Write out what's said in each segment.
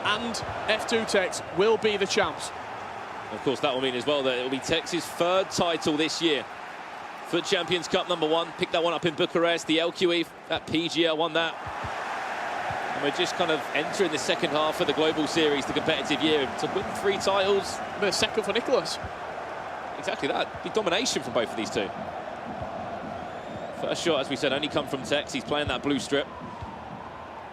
and F2 Tekkz will be the champs. Of course, that will mean as well that it will be Tekkz's third title this year. FUT Champions Cup #1, picked that one up in Bucharest. The LQE at PGL won that. And we're just kind of entering the second half of the Global Series, the competitive year. To win 3 titles. The second for Nicholas. Exactly that. The domination from both of these two. First shot, as we said, only come from Tekkz. He's playing that blue strip.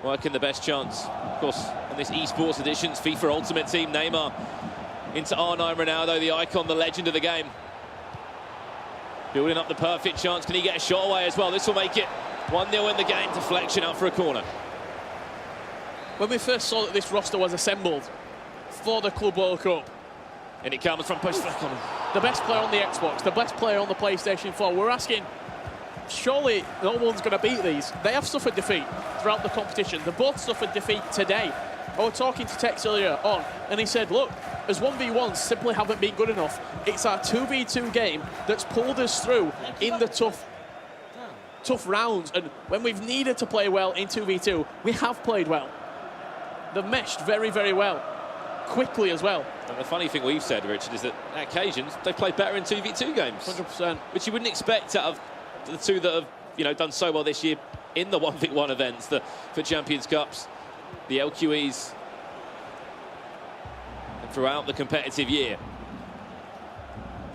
Working the best chance. Of course, on this esports edition's FIFA Ultimate Team, Neymar into R9 Ronaldo, the icon, the legend of the game. Building up the perfect chance. Can he get a shot away as well? This will make it 1-0 in the game. Deflection out for a corner. When we first saw that this roster was assembled for the Club World Cup, and it comes from push back on the best player on the Xbox, the best player on the PlayStation 4, we're asking, surely no one's going to beat these. They have suffered defeat throughout the competition. They both suffered defeat today. I was talking to Tekkz earlier on, and he said, look, as 1v1s simply haven't been good enough. It's our 2v2 game that's pulled us through in the tough rounds. And when we've needed to play well in 2v2, we have played well. They've meshed very, very well. Quickly as well. And the funny thing we've said, Richard, is that at occasions they've played better in 2v2 games. 100%. Which you wouldn't expect out of the two that have, you know, done so well this year in the 1v1 events, the FUT Champions Cups, the LQEs, and throughout the competitive year.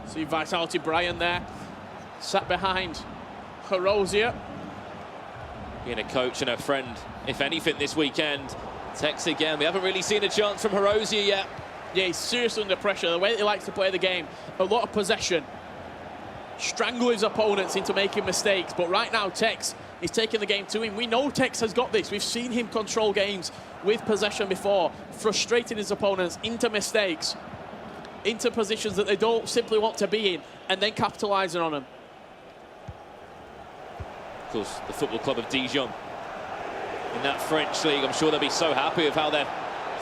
See Vitality Brian there, sat behind Herozia. Being a coach and a friend, if anything, this weekend. Tekkz again. We haven't really seen a chance from Herozia yet. Yeah, he's seriously under pressure. The way he likes to play the game, a lot of possession. Strangle his opponents into making mistakes. But right now, Tekkz is taking the game to him. We know Tekkz has got this. We've seen him control games with possession before, frustrating his opponents into mistakes, into positions that they don't simply want to be in, and then capitalising on them. Of course, the football club of Dijon. In that French league, I'm sure they'll be so happy with how their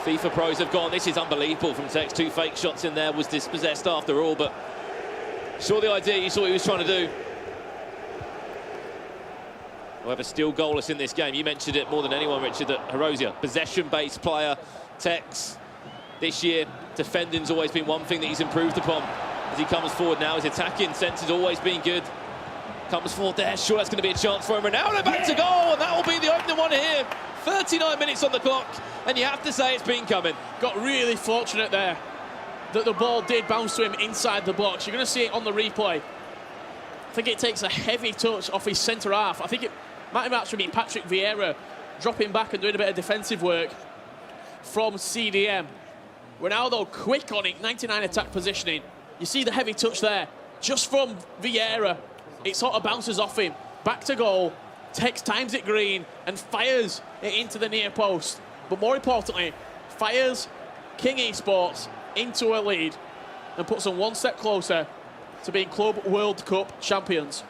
FIFA pros have gone. This is unbelievable from Tekkz. 2 fake shots in there, was dispossessed after all, but saw the idea, you saw what he was trying to do. However, still goalless in this game. You mentioned it more than anyone, Richard, that Herozia, possession-based player. Tekkz, this year, defending's always been one thing that he's improved upon. As he comes forward now, his attacking sense has always been good. Comes forward there, sure that's going to be a chance for him. Ronaldo back to goal, and that will be the opening one here. 39 minutes on the clock, and you have to say it's been coming. Got really fortunate there that the ball did bounce to him inside the box. You're going to see it on the replay. I think it takes a heavy touch off his centre half. I think it might have actually been Patrick Vieira dropping back and doing a bit of defensive work from CDM. Ronaldo quick on it, 99 attack positioning. You see the heavy touch there, just from Vieira. It sort of bounces off him, back to goal. Tekkz times it green and fires it into the near post. But more importantly, fires King Esports into a lead and puts them one step closer to being Club World Cup champions.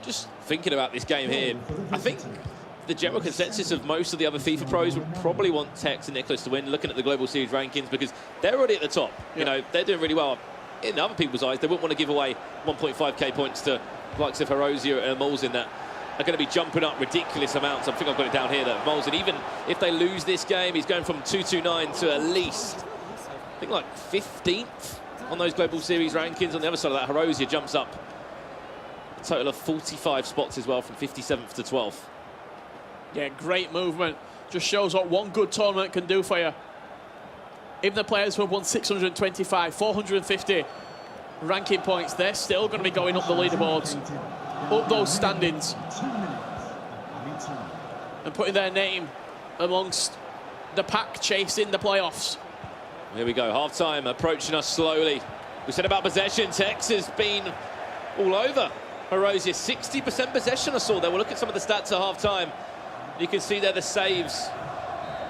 Just thinking about this game here, I think the general consensus of most of the other FIFA pros would probably want Tekkz and Nicholas to win, looking at the Global Series rankings, because they're already at the top. Yeah. You know, they're doing really well. In other people's eyes, they wouldn't want to give away 1.5k points to the likes of Herozia and Molzen that are going to be jumping up ridiculous amounts. I think I've got it down here that Molzen, even if they lose this game, he's going from 229 to at least, I think, like 15th on those Global Series rankings. On the other side of that, Herozia jumps up a total of 45 spots as well, from 57th to 12th. Yeah, great movement. Just shows what one good tournament can do for you. Even the players who have won 625, 450 ranking points, they're still going to be going up the leaderboards, up those standings, and putting their name amongst the pack chasing the playoffs. Here we go, half-time approaching us slowly. We said about possession, Tekkz has been all over Herozia. 60% possession I saw there. We'll look at some of the stats at half-time. You can see there the saves,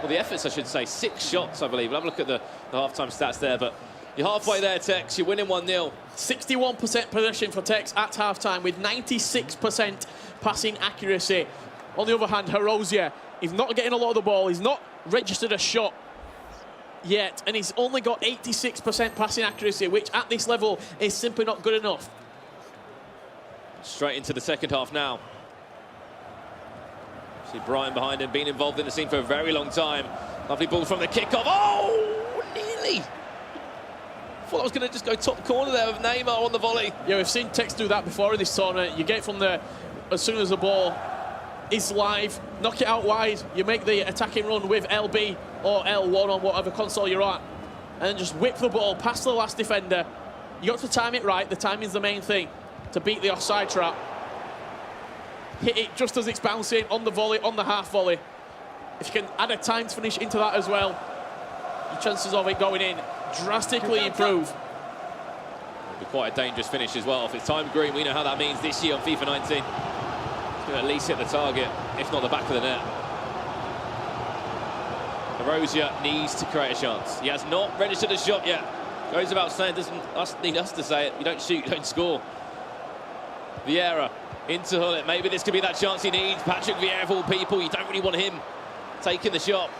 or the efforts, I should say. 6 shots, I believe. We'll have a look at the half-time stats there, but you're halfway there, Tekkz. You're winning 1-0. 61% possession for Tekkz at half-time, with 96% passing accuracy. On the other hand, Herozia, he's not getting a lot of the ball. He's not registered a shot yet, and he's only got 86% passing accuracy, which at this level is simply not good enough. Straight into the second half now. See Brian behind him, been involved in the scene for a very long time. Lovely ball from the kickoff. Oh, nearly. Thought I was going to just go top corner there with Neymar on the volley. Yeah, we've seen Tekkz do that before in this tournament. You get from the, as soon as the ball is live, knock it out wide, you make the attacking run with LB or L1 on whatever console you're at, and then just whip the ball past the last defender. You got to time it right. The timing's the main thing to beat the offside trap. Hit it just as it's bouncing on the volley, on the half volley. If you can add a timed finish into that as well, your chances of it going in drastically improve. It'll be quite a dangerous finish as well. If it's time green, we know how that means this year on FIFA 19. It's going to at least hit the target, if not the back of the net. Arozia needs to create a chance. He has not registered a shot yet. Goes about saying, doesn't need us to say it. You don't shoot, you don't score. Vieira into Hullet. Maybe this could be that chance he needs. Patrick Vieira, of all people, you don't really want him taking the shot.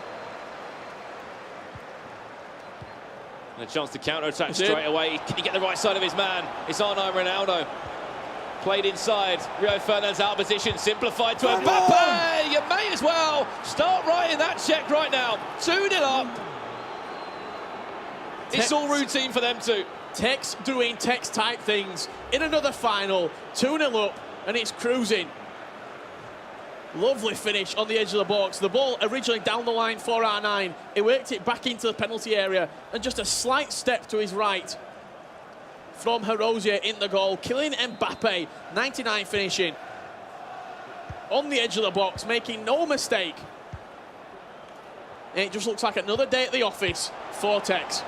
And a chance to counter-attack straight away. Can he get the right side of his man? It's R9 Ronaldo. Played inside. Rio Ferdinand's out of position. Simplified to Mbappe. You may as well start writing that check right now. 2-0 up. It's all routine for them too. Tekkz doing Tekkz-type things in another final. 2-0 up, and it's cruising. Lovely finish on the edge of the box. The ball originally down the line for R9. He worked it back into the penalty area, and just a slight step to his right from Arozia in the goal. Kylian Mbappe, 99 finishing. On the edge of the box, making no mistake. And it just looks like another day at the office for Tekkz.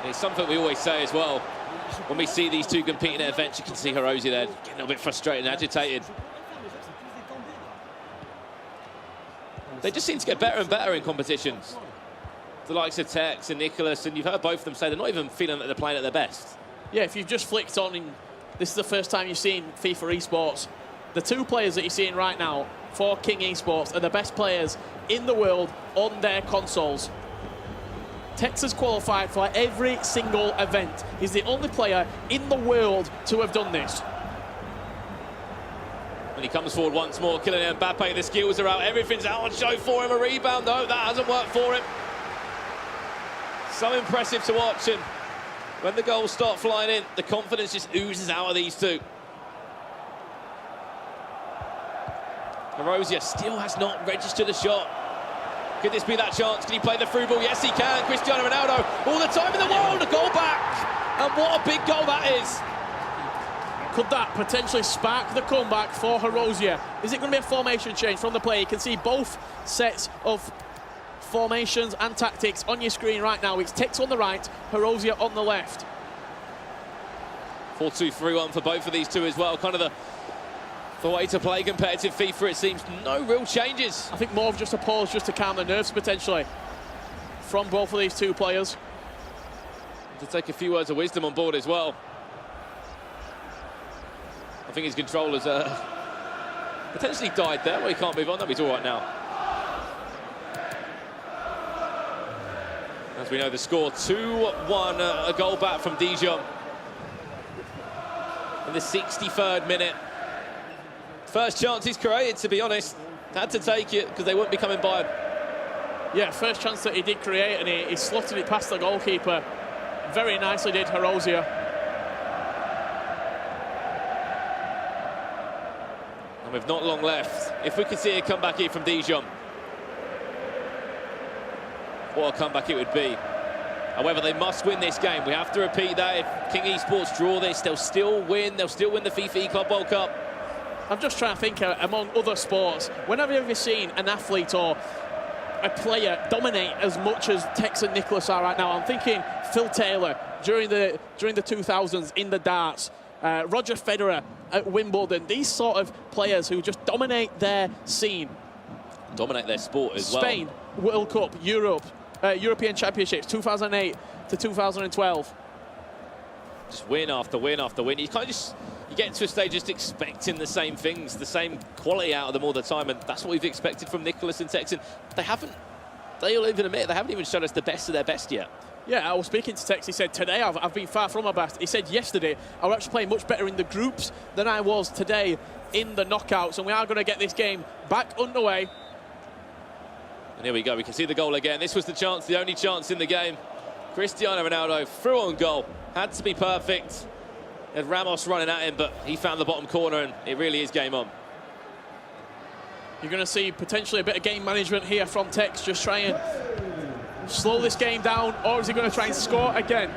It's something we always say as well. When we see these two competing at events, you can see Arozia there getting a little bit frustrated and agitated. They just seem to get better and better in competitions. The likes of Tekkz and Nicholas, and you've heard both of them say they're not even feeling that they're playing at their best. Yeah, if you've just flicked on, and this is the first time you've seen FIFA esports, the two players that you're seeing right now for King Esports are the best players in the world on their consoles. Tekkz has qualified for every single event. He's the only player in the world to have done this. And he comes forward once more. Kylian Mbappe, the skills are out. Everything's out on show for him. A rebound, though. That hasn't worked for him. So impressive to watch. And when the goals start flying in, the confidence just oozes out of these two. Arozia still has not registered a shot. Could this be that chance? Can he play the through ball? Yes, he can. Cristiano Ronaldo, all the time in the world, a goal back. And what a big goal that is. Could that potentially spark the comeback for Arozia? Is it going to be a formation change from the play? You can see both sets of formations and tactics on your screen right now. It's Tekkz on the right, Arozia on the left. 4-2-3-1 for both of these two as well. Kind of the way to play competitive FIFA, it seems. No real changes. I think more of just a pause just to calm the nerves potentially from both of these two players. To take a few words of wisdom on board as well. I think his controller's potentially died there. Well, he can't move on. No, he's all right now. As we know, the score 2-1, a goal back from Dijon in the 63rd minute. First chance he's created, to be honest. Had to take it because they wouldn't be coming by him. Yeah, first chance that he did create, and he slotted it past the goalkeeper. Very nicely did Arozia. And we've not long left. If we could see a comeback here from Dijon, what a comeback it would be. However, they must win this game. We have to repeat that. If King Esports draw this, they'll still win. They'll still win the FIFA Club World Cup. I'm just trying to think among other sports, when have you ever seen an athlete or a player dominate as much as Tekkz and Nicholas are right now? I'm thinking Phil Taylor during the 2000s in the darts, Roger Federer at Wimbledon. These sort of players who just dominate their scene. Dominate their sport as well. Spain, World Cup, Europe, European Championships, 2008 to 2012. Just win after win after win. You kind of just, you get to a stage just expecting the same things, the same quality out of them all the time, and that's what we've expected from Nicholas and Tekkz. They haven't, they'll even admit, they haven't even shown us the best of their best yet. Yeah, I was speaking to Tekkz. He said, today I've been far from my best. He said yesterday I was actually playing much better in the groups than I was today in the knockouts, and we are going to get this game back underway. And here we go, we can see the goal again. This was the chance, the only chance in the game. Cristiano Ronaldo through on goal, had to be perfect. Had Ramos running at him, but he found the bottom corner, and it really is game on. You're going to see potentially a bit of game management here from Tekkz, just try and slow this game down, or is he going to try and score again?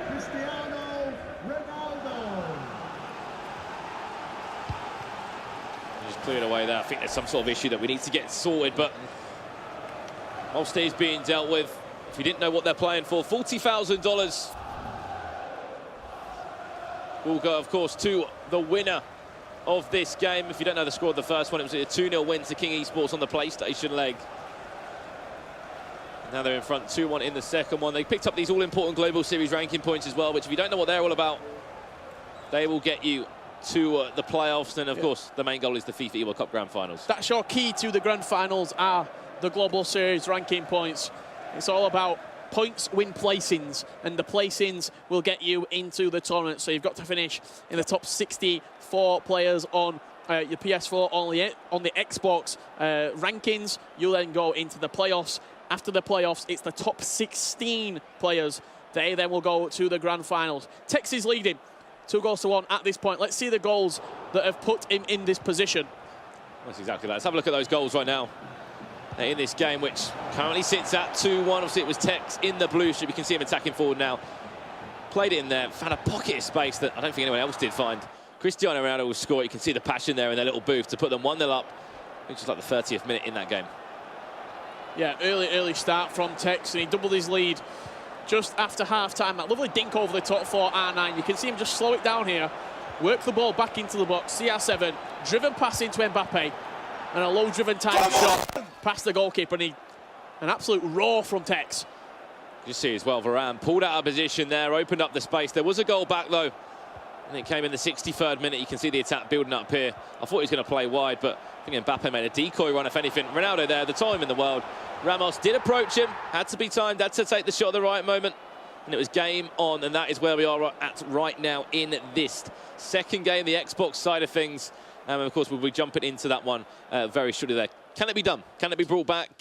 Just cleared away there. I think there's some sort of issue that we need to get sorted, but Molstad's being dealt with. If you didn't know what they're playing for, $40,000 will go, of course, to the winner of this game. If you don't know the score of the first one, it was a 2-0 win to King Esports on the PlayStation leg. Now they're in front 2-1 in the second one. They picked up these all-important Global Series ranking points as well, which if you don't know what they're all about, they will get you to the playoffs. And, of course, the main goal is the FIFA World Cup Grand Finals. That's your key to the Grand Finals, are the Global Series ranking points. It's all about points win placings, and the placings will get you into the tournament. So you've got to finish in the top 64 players on your PS4, on the Xbox rankings. You'll then go into the playoffs. After the playoffs, it's the top 16 players. They then will go to the Grand Finals. Tekkz is leading 2-1 at this point. Let's see the goals that have put him in this position. That's exactly that. Let's have a look at those goals right now in this game, which currently sits at 2-1. Obviously, it was Tekkz in the blue strip. You can see him attacking forward now. Played it in there, found a pocket of space that I don't think anyone else did find. Cristiano Ronaldo will score. You can see the passion there in their little booth to put them 1-0 up, which is like the 30th minute in that game. Yeah, early start from Tekkz, and he doubled his lead just after half-time. That lovely dink over the top for R9. You can see him just slow it down here, work the ball back into the box. CR7, driven pass into Mbappe, and a low-driven time shot past the goalkeeper, and an absolute roar from Tekkz. You see as well, Varane pulled out of position there, opened up the space. There was a goal back, though, and it came in the 63rd minute. You can see the attack building up here. I thought he was going to play wide, but I think Mbappe made a decoy run, if anything. Ronaldo there, the time in the world. Ramos did approach him, had to be timed, had to take the shot at the right moment, and it was game on, and that is where we are at right now in this second game, the Xbox side of things. And of course, we'll be jumping into that one very shortly there. Can it be done? Can it be brought back?